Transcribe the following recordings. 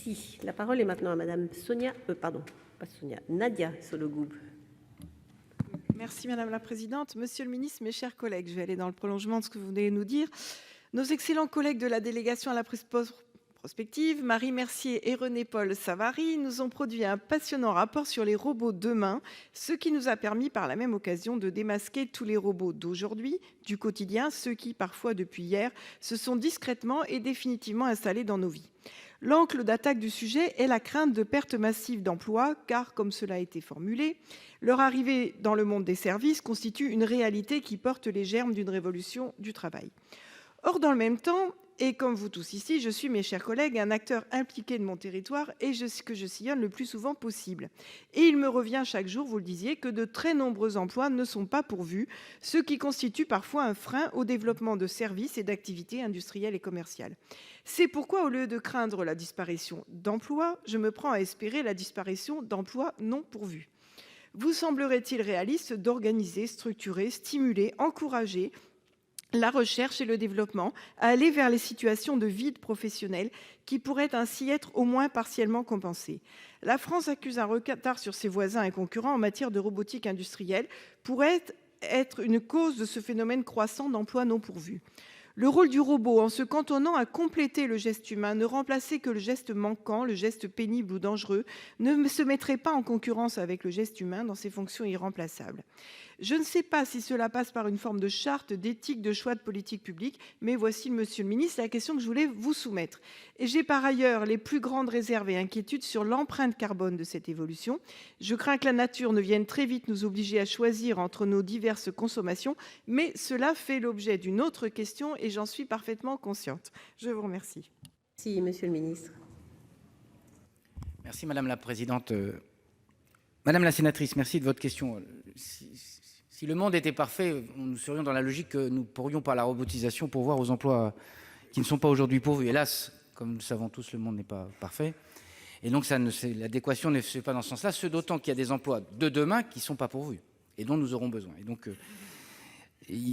Merci. La parole est maintenant à Madame Nadia Sollogoub. Merci madame la présidente, monsieur le ministre, mes chers collègues, je vais aller dans le prolongement de ce que vous venez de nous dire. Nos excellents collègues de la délégation à la prospective, Marie Mercier et René-Paul Savary, nous ont produit un passionnant rapport sur les robots demain, ce qui nous a permis par la même occasion de démasquer tous les robots d'aujourd'hui, du quotidien, ceux qui parfois depuis hier se sont discrètement et définitivement installés dans nos vies. L'angle d'attaque du sujet est la crainte de perte massive d'emplois, car, comme cela a été formulé, leur arrivée dans le monde des services constitue une réalité qui porte les germes d'une révolution du travail. Or, dans le même temps, et comme vous tous ici, je suis, mes chers collègues, un acteur impliqué de mon territoire et que je sillonne le plus souvent possible. Et il me revient chaque jour, vous le disiez, que de très nombreux emplois ne sont pas pourvus, ce qui constitue parfois un frein au développement de services et d'activités industrielles et commerciales. C'est pourquoi, au lieu de craindre la disparition d'emplois, je me prends à espérer la disparition d'emplois non pourvus. Vous semblerait-il réaliste d'organiser, structurer, stimuler, encourager la recherche et le développement à aller vers les situations de vide professionnel qui pourraient ainsi être au moins partiellement compensées? La France accuse un retard sur ses voisins et concurrents en matière de robotique industrielle, pourrait être une cause de ce phénomène croissant d'emplois non pourvus. Le rôle du robot, en se cantonnant à compléter le geste humain, ne remplacer que le geste manquant, le geste pénible ou dangereux, ne se mettrait pas en concurrence avec le geste humain dans ses fonctions irremplaçables. Je ne sais pas si cela passe par une forme de charte d'éthique de choix de politique publique, mais voici, monsieur le ministre, la question que je voulais vous soumettre. Et j'ai par ailleurs les plus grandes réserves et inquiétudes sur l'empreinte carbone de cette évolution. Je crains que la nature ne vienne très vite nous obliger à choisir entre nos diverses consommations, mais cela fait l'objet d'une autre question et j'en suis parfaitement consciente. Je vous remercie. Merci, monsieur le ministre. Merci madame la présidente. Madame la sénatrice, merci de votre question. Si le monde était parfait, nous serions dans la logique que nous pourrions par la robotisation pourvoir aux emplois qui ne sont pas aujourd'hui pourvus. Hélas, comme nous le savons tous, le monde n'est pas parfait. Et donc l'adéquation ne se fait pas dans ce sens-là, ce d'autant qu'il y a des emplois de demain qui ne sont pas pourvus et dont nous aurons besoin. Et donc,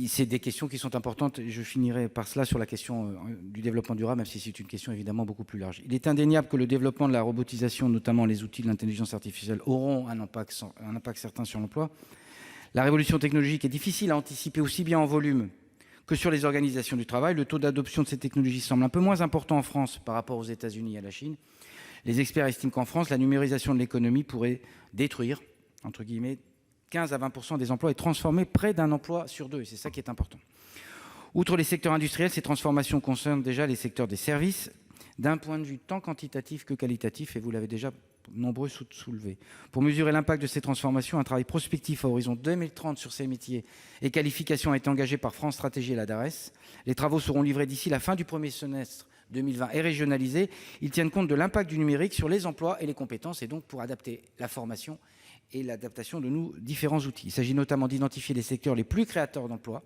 c'est des questions qui sont importantes. Et je finirai par cela sur la question du développement durable, même si c'est une question évidemment beaucoup plus large. Il est indéniable que le développement de la robotisation, notamment les outils de l'intelligence artificielle, auront un impact certain sur l'emploi. La révolution technologique est difficile à anticiper aussi bien en volume que sur les organisations du travail. Le taux d'adoption de ces technologies semble un peu moins important en France par rapport aux États-Unis et à la Chine. Les experts estiment qu'en France, la numérisation de l'économie pourrait détruire, entre guillemets, 15 à 20% des emplois et transformer près d'un emploi sur deux. Et c'est ça qui est important. Outre les secteurs industriels, ces transformations concernent déjà les secteurs des services, d'un point de vue tant quantitatif que qualitatif, et vous l'avez déjà nombreux soulevé. Pour mesurer l'impact de ces transformations, un travail prospectif à horizon 2030 sur ces métiers et qualifications a été engagé par France Stratégie et la DARES. Les travaux seront livrés d'ici la fin du premier semestre 2020 et régionalisés. Ils tiennent compte de l'impact du numérique sur les emplois et les compétences, et donc pour adapter la formation et l'adaptation de nos différents outils. Il s'agit notamment d'identifier les secteurs les plus créateurs d'emplois,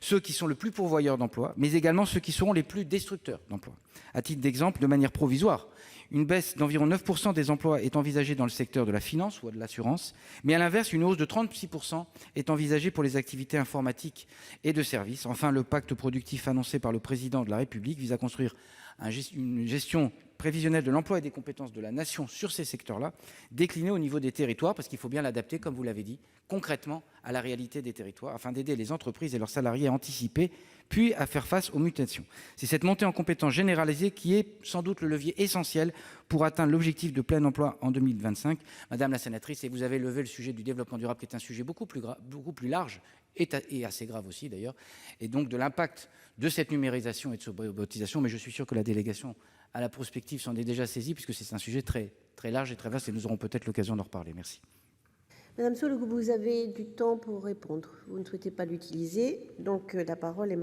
ceux qui sont le plus pourvoyeurs d'emplois, mais également ceux qui seront les plus destructeurs d'emplois. À titre d'exemple, de manière provisoire, une baisse d'environ 9% des emplois est envisagée dans le secteur de la finance ou de l'assurance, mais à l'inverse, une hausse de 36% est envisagée pour les activités informatiques et de services. Enfin, le pacte productif annoncé par le président de la République vise à construire une gestion prévisionnelle de l'emploi et des compétences de la nation sur ces secteurs-là, déclinés au niveau des territoires, parce qu'il faut bien l'adapter, comme vous l'avez dit, concrètement à la réalité des territoires, afin d'aider les entreprises et leurs salariés à anticiper, puis à faire face aux mutations. C'est cette montée en compétences généralisée qui est sans doute le levier essentiel pour atteindre l'objectif de plein emploi en 2025. Madame la sénatrice, et vous avez levé le sujet du développement durable, qui est un sujet beaucoup plus large, et assez grave aussi d'ailleurs, et donc de l'impact de cette numérisation et de cette robotisation, mais je suis sûr que la délégation à la prospective s'en est déjà saisie, puisque c'est un sujet très, très large et très vaste, et nous aurons peut-être l'occasion d'en reparler. Merci. Madame Sollogoub, vous avez du temps pour répondre. Vous ne souhaitez pas l'utiliser, donc la parole est maintenant